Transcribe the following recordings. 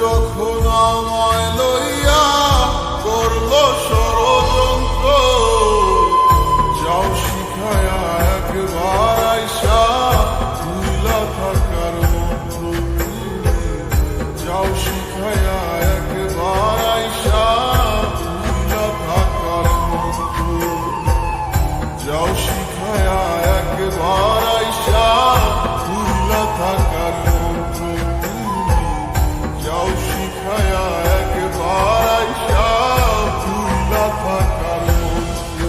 যখন আমায় লইয়া করল ষড়যন্ত্র, যাও শিখায়া একবার আইসা ভুইলা থাকার মন্ত্র। যাও শিখায়া একবার আইসা ভুইলা থাকার মন্ত্র। যাও শিখায়া একবার আইসা ভুইলা থাকার মন্ত্র। যাও শিখায়া একবার আইসা ভুইলা থাকার মন্ত্র।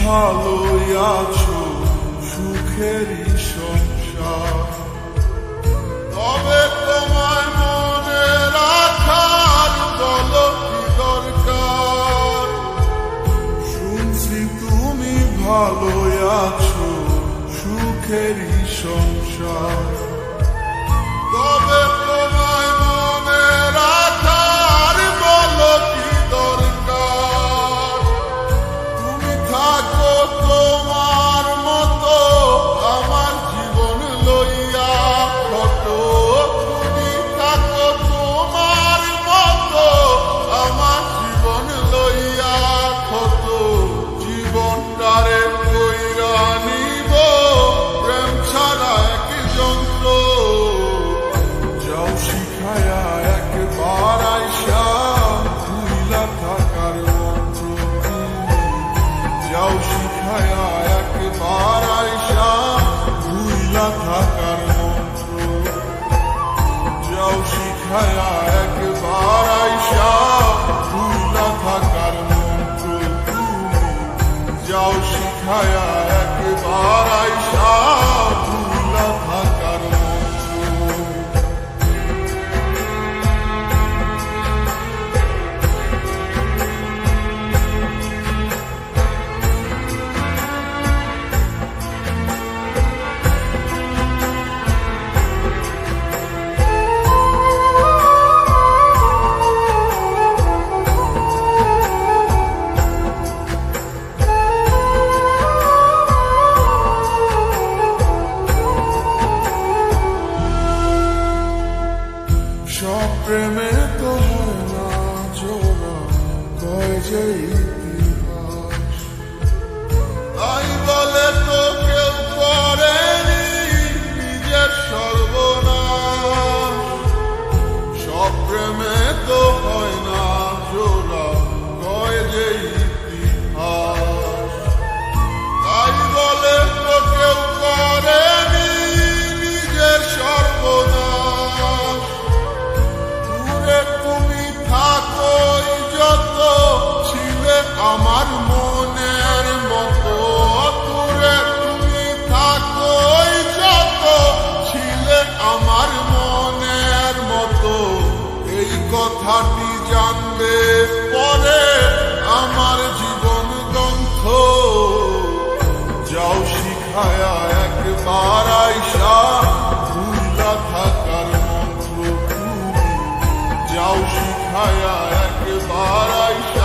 ভালোই আছো সুখেরই সংসার, তবে তোমায় মনে রাখার বলো কি দরকার। শুনছি তুমি ভালোই আছো সুখেরই সংসার, তবে তোমায় মনে রাখার বলো কি দরকার। তুমি থাকো তোমার মতো আমার জীবন লইয়া কত। তুমি থাকো তোমার মতো আমার জীবন লইয়া কত। জীবনটারে কইরা নিব প্রেম ছাড়া এক যন্ত্র। যাও শিখায়া একবার আইসা ভুইলা থাকার মন্ত্র। যাও শিখায়া একবার আইসা ভুইলা থাকার মন্ত্র। যাও শিখায়া একবার আইসা ভুইলা থাকার মন্ত্র। যাও শিখায়া একবার আইসা ভুইলা থাকার মন্ত্র। সব প্রেমে তো হয় না জোড়া, কয় যে ইতিহাস। তাই বলে তো কেউ করেনি নিজের সর্বনাশ। সব প্রেমে তো হয় না জোড়া, কয় যে ইতিহাস। তাই বলে তো কেউ করেনি নিজের সর্বনাশ। তুমি থাকোই যত ছিলে আমার মনের মতো। দূরে তুমি থাকোই যত ছিলে আমার মনের মতো। এই কথাটি জানবে পরে আমার জীবন গ্রন্থ। যাও শিখায়া একবার আইসা ভুইলা থাকার মন্ত্র। যাও শিখায়া একবার আইসা